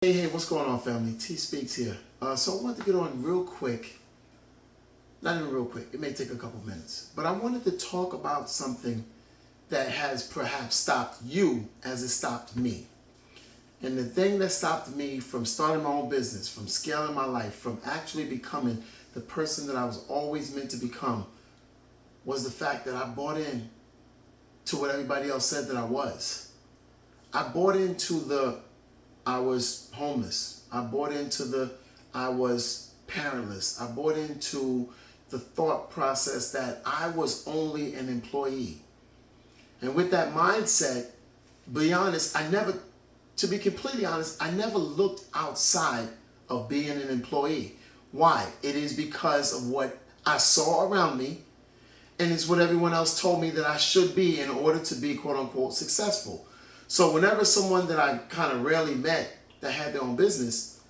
Hey, what's going on, family? T Speaks here. So I wanted to get on real quick. Not even real quick. It may take a couple minutes. But I wanted to talk about something that has perhaps stopped you as it stopped me. And the thing that stopped me from starting my own business, from scaling my life, from actually becoming the person that I was always meant to become was the fact that I bought in to what everybody else said that I was. I bought into I was homeless. I bought into I was parentless. I bought into the thought process that I was only an employee. And with that mindset, be honest, to be completely honest, I never looked outside of being an employee. Why? It is because of what I saw around me, and it's what everyone else told me that I should be in order to be quote unquote successful. So whenever someone that I kind of rarely met that had their own business,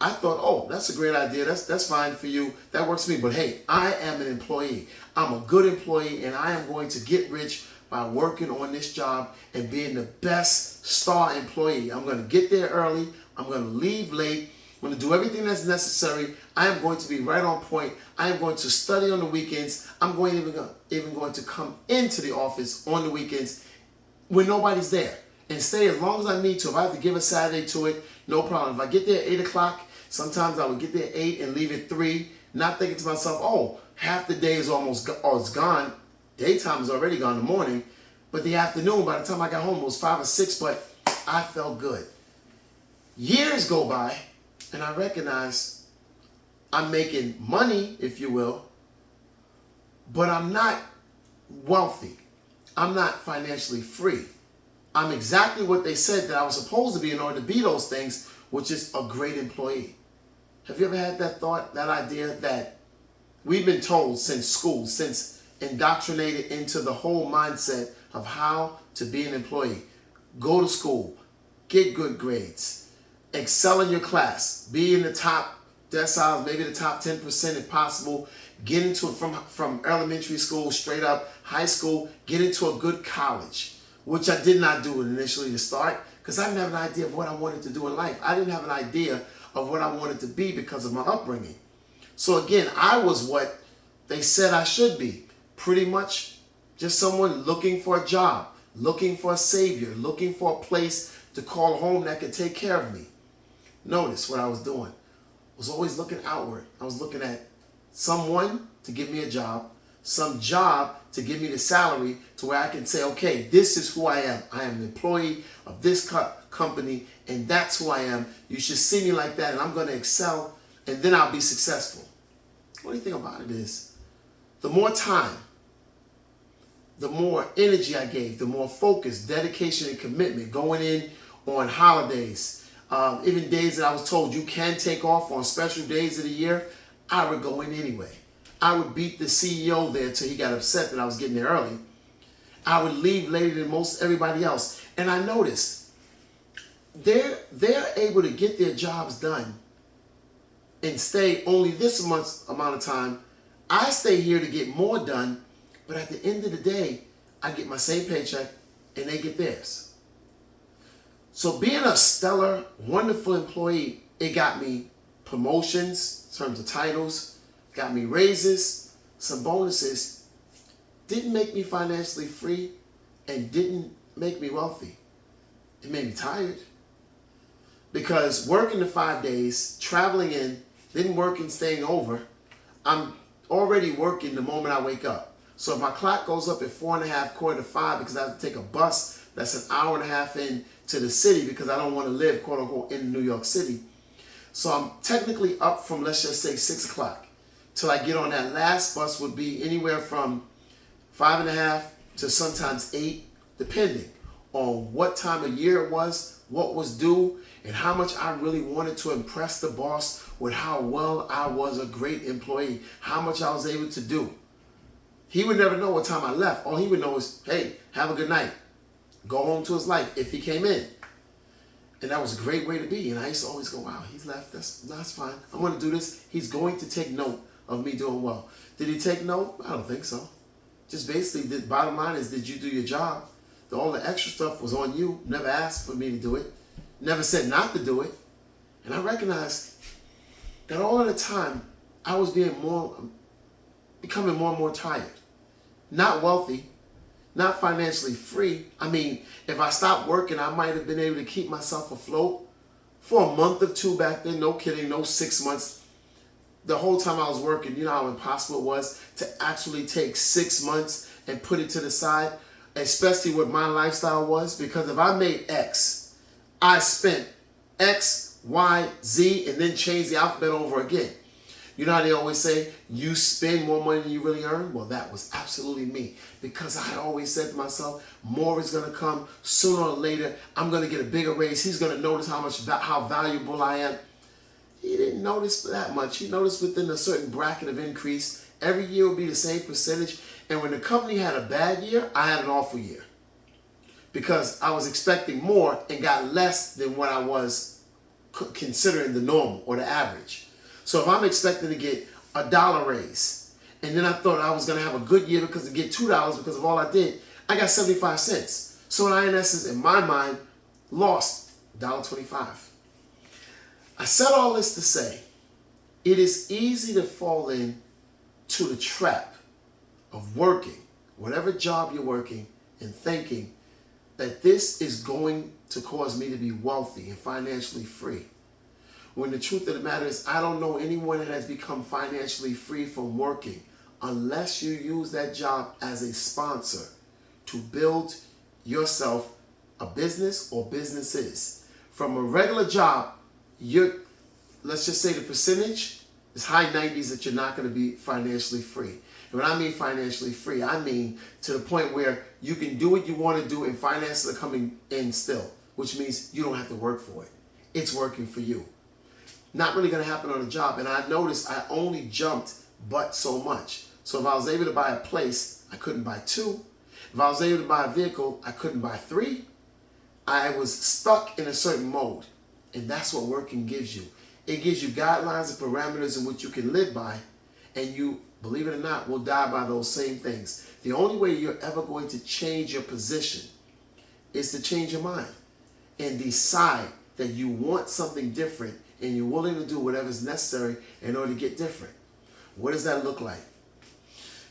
I thought, oh, that's a great idea. That's fine for you. That works for me. But hey, I am an employee. I'm a good employee, and I am going to get rich by working on this job and being the best star employee. I'm going to get there early. I'm going to leave late. I'm going to do everything that's necessary. I am going to be right on point. I am going to study on the weekends. I'm even going to come into the office on the weekends when nobody's there and stay as long as I need to. If I have to give a Saturday to it, no problem. If I get there at 8 o'clock, sometimes I would get there at 8 and leave at 3, not thinking to myself, oh, half the day is it's gone. Daytime is already gone in the morning. But the afternoon, by the time I got home, it was 5 or 6, but I felt good. Years go by, and I recognize I'm making money, if you will, but I'm not wealthy. I'm not financially free. I'm exactly what they said that I was supposed to be in order to be those things, which is a great employee. Have you ever had that thought, that idea that we've been told since school, since indoctrinated into the whole mindset of how to be an employee? Go to school, get good grades, excel in your class, be in the top deciles, maybe the top 10% if possible, get into from elementary school straight up, high school, get into a good college, which I did not do initially to start because I didn't have an idea of what I wanted to do in life. I didn't have an idea of what I wanted to be because of my upbringing. So again, I was what they said I should be. Pretty much just someone looking for a job, looking for a savior, looking for a place to call home that could take care of me. Notice what I was doing. I was always looking outward. I was looking at someone to give me a job, some job to give me the salary to where I can say, okay, this is who I am. I am an employee of this company, and that's who I am. You should see me like that, and I'm going to excel, and then I'll be successful. What do you think about it is, the more time, the more energy I gave, the more focus, dedication, and commitment going in on holidays, even days that I was told you can take off on special days of the year, I would go in anyway. I would beat the CEO there till he got upset that I was getting there early. I would leave later than most everybody else. And I noticed they're able to get their jobs done and stay only this amount of time. I stay here to get more done, but at the end of the day, I get my same paycheck and they get theirs. So being a stellar, wonderful employee, it got me promotions in terms of titles, got me raises, some bonuses, didn't make me financially free and didn't make me wealthy. It made me tired because working the 5 days, traveling in, then working, staying over, I'm already working the moment I wake up. So if my clock goes up at 4:30, 4:45 because I have to take a bus that's an hour and a half in to the city because I don't want to live, quote unquote, in New York City. So I'm technically up from, let's just say, 6 o'clock till I get on that last bus would be anywhere from 5:30 to sometimes 8, depending on what time of year it was, what was due, and how much I really wanted to impress the boss with how well I was a great employee, how much I was able to do. He would never know what time I left. All he would know is, hey, have a good night. Go home to his life if he came in. And that was a great way to be. And I used to always go, wow, he's left. That's fine. I'm going to do this. He's going to take note of me doing well. Did he take note? I don't think so. Just basically, the bottom line is, did you do your job? All the extra stuff was on you. Never asked for me to do it. Never said not to do it. And I recognized that all of the time I was becoming more and more tired. Not wealthy, not financially free. I mean, if I stopped working, I might have been able to keep myself afloat for a month or two back then. No kidding, no 6 months. The whole time I was working, you know how impossible it was to actually take 6 months and put it to the side, especially what my lifestyle was. Because if I made X, I spent X, Y, Z, and then changed the alphabet over again. You know how they always say, you spend more money than you really earn? Well, that was absolutely me. Because I always said to myself, more is going to come sooner or later. I'm going to get a bigger raise. He's going to notice how valuable I am. He didn't notice that much. He noticed within a certain bracket of increase. Every year will be the same percentage. And when the company had a bad year, I had an awful year. Because I was expecting more and got less than what I was considering the normal or the average. So if I'm expecting to get $1 raise, and then I thought I was going to have a good year because to get $2 because of all I did, I got 75 cents. So I, in essence, in my mind, lost $1.25. I said all this to say, it is easy to fall into the trap of working, whatever job you're working, and thinking that this is going to cause me to be wealthy and financially free. When the truth of the matter is, I don't know anyone that has become financially free from working unless you use that job as a sponsor to build yourself a business or businesses. From a regular job, let's just say the percentage is high 90s that you're not going to be financially free. And when I mean financially free, I mean to the point where you can do what you want to do and finances are coming in still, which means you don't have to work for it. It's working for you. Not really going to happen on a job. And I noticed I only jumped but so much. So if I was able to buy a place, I couldn't buy 2. If I was able to buy a vehicle, I couldn't buy 3. I was stuck in a certain mode. And that's what working gives you. It gives you guidelines and parameters in which you can live by. And you, believe it or not, will die by those same things. The only way you're ever going to change your position is to change your mind and decide that you want something different and you're willing to do whatever is necessary in order to get different. What does that look like?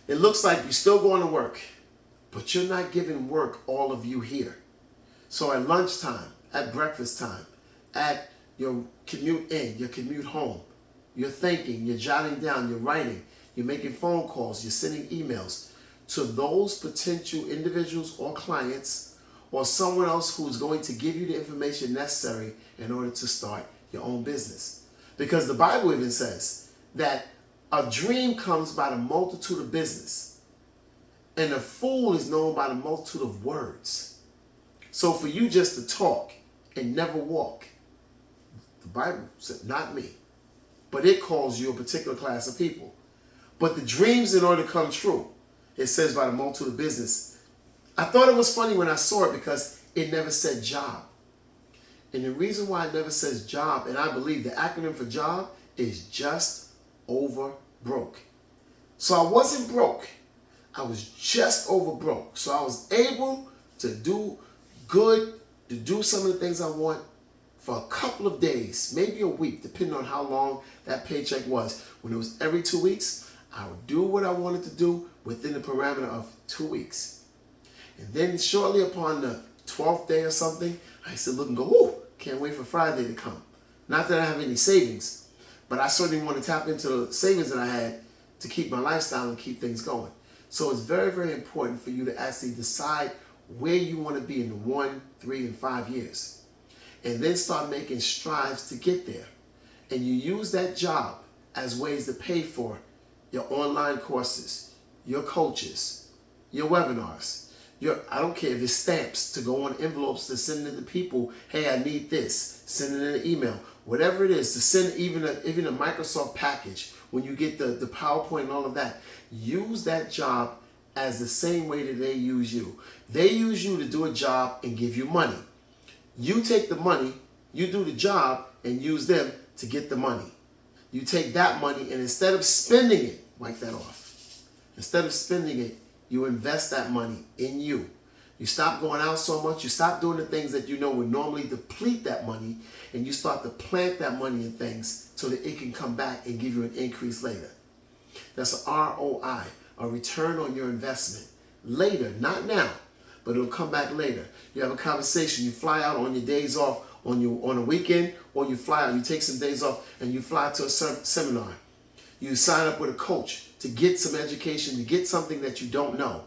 It looks like you're still going to work, but you're not giving work all of you here. So at lunchtime, at breakfast time, at your commute in, your commute home, you're thinking, you're jotting down, you're writing, you're making phone calls, you're sending emails to those potential individuals or clients or someone else who's going to give you the information necessary in order to start your own business. Because the Bible even says that a dream comes by the multitude of business, and a fool is known by the multitude of words. So for you just to talk and never walk, the Bible said, not me, but it calls you a particular class of people. But the dreams, in order to come true, it says by the multitude of business. I thought it was funny when I saw it because it never said job. And the reason why it never says job, and I believe the acronym for job is just over broke. So I wasn't broke. I was just over broke. So I was able to do good, to do some of the things I want for a couple of days, maybe a week, depending on how long that paycheck was. When it was every 2 weeks, I would do what I wanted to do within the parameter of 2 weeks. And then shortly upon the 12th day or something, I used to look and go, "Ooh, can't wait for Friday to come." Not that I have any savings, but I certainly want to tap into the savings that I had to keep my lifestyle and keep things going. So it's very, very important for you to actually decide where you want to be in the 1, 3, and 5 years. And then start making strides to get there. And you use that job as ways to pay for your online courses, your coaches, your webinars, I don't care if it's stamps to go on envelopes to send to the people, "Hey, I need this," send it in an email, whatever it is, to send even a Microsoft package when you get the PowerPoint and all of that. Use that job as the same way that they use you. They use you to do a job and give you money. You take the money, you do the job, and use them to get the money. You take that money and instead of spending it, wipe that off. Instead of spending it, you invest that money in you. You stop going out so much. You stop doing the things that you know would normally deplete that money, and you start to plant that money in things so that it can come back and give you an increase later. That's an ROI, a return on your investment. Later, not now, but it'll come back later. You have a conversation. You fly out on your days off on a weekend, or you fly out. You take some days off and you fly to a seminar. You sign up with a coach to get some education, to get something that you don't know.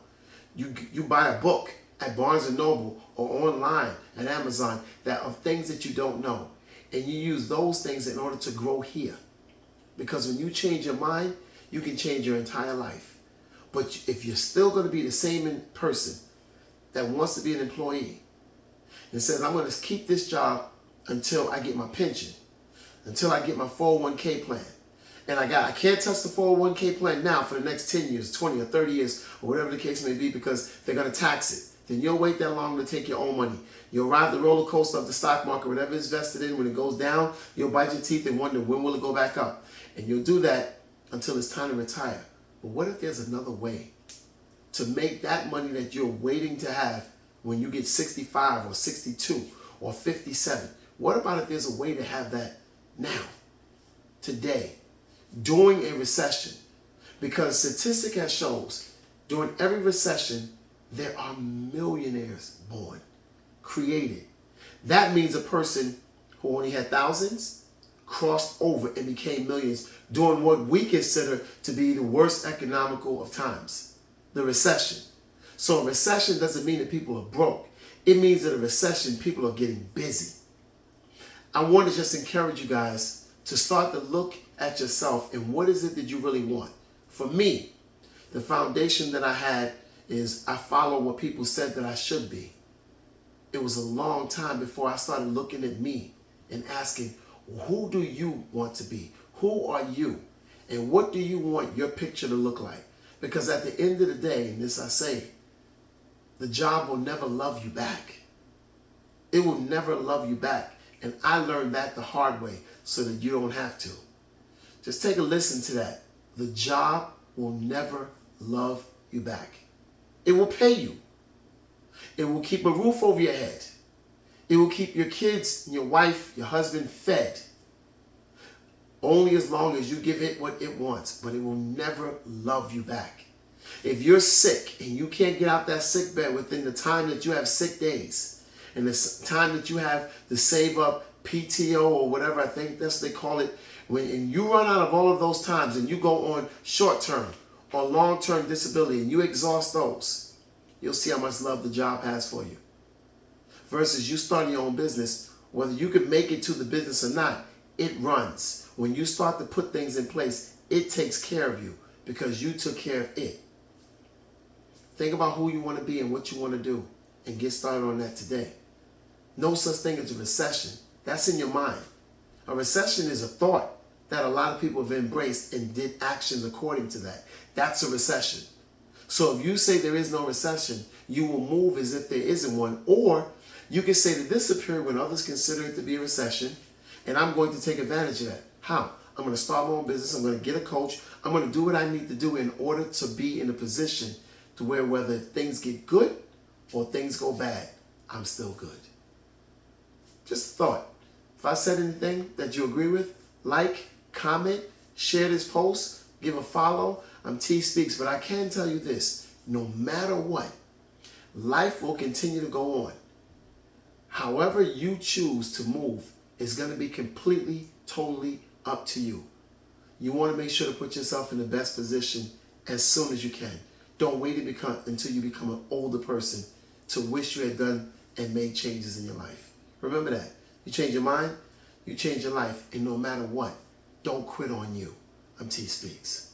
You buy a book at Barnes & Noble or online at Amazon that of things that you don't know. And you use those things in order to grow here. Because when you change your mind, you can change your entire life. But if you're still going to be the same person that wants to be an employee and says, I'm going to keep this job until I get my pension, until I get my 401k plan, and I can't touch the 401k plan now for the next 10 years, 20 or 30 years, or whatever the case may be, because they're going to tax it. Then you'll wait that long to take your own money. You'll ride the roller coaster of the stock market, whatever it's vested in. When it goes down, you'll bite your teeth and wonder, when will it go back up? And you'll do that until it's time to retire. But what if there's another way to make that money that you're waiting to have when you get 65 or 62 or 57? What about if there's a way to have that now, today, during a recession? Because statistic has shows during every recession, there are millionaires born, created. That means a person who only had thousands crossed over and became millions during what we consider to be the worst economical of times, the recession. So a recession doesn't mean that people are broke. It means that a recession, people are getting busy. I want to just encourage you guys to start to look at yourself and what is it that you really want. For me, the foundation that I had is I follow what people said that I should be. It was a long time before I started looking at me and asking, who do you want to be? Who are you? And what do you want your picture to look like? Because at the end of the day, and this I say, the job will never love you back. It will never love you back. And I learned that the hard way so that you don't have to. Just take a listen to that. The job will never love you back. It will pay you. It will keep a roof over your head. It will keep your kids, your wife, your husband fed. Only as long as you give it what it wants, but it will never love you back. If you're sick and you can't get out that sick bed within the time that you have sick days, and the time that you have to save up PTO or whatever, I think that's what they call it, when you run out of all of those times and you go on short-term or long-term disability and you exhaust those, you'll see how much love the job has for you. Versus you starting your own business, whether you can make it to the business or not, it runs. When you start to put things in place, it takes care of you because you took care of it. Think about who you want to be and what you want to do and get started on that today. No such thing as a recession. That's in your mind. A recession is a thought that a lot of people have embraced and did actions according to that. That's a recession. So if you say there is no recession, you will move as if there isn't one. Or you can say that this is a period when others consider it to be a recession, and I'm going to take advantage of that. How? I'm going to start my own business. I'm going to get a coach. I'm going to do what I need to do in order to be in a position to where whether things get good or things go bad, I'm still good. Just a thought. If I said anything that you agree with, like, comment, share this post, give a follow. I'm T Speaks, but I can tell you this, no matter what, life will continue to go on. However you choose to move is going to be completely, totally up to you. You want to make sure to put yourself in the best position as soon as you can. Don't wait until you become an older person to wish you had done and made changes in your life. Remember that. You change your mind, you change your life, and no matter what, don't quit on you. I'm T Speaks.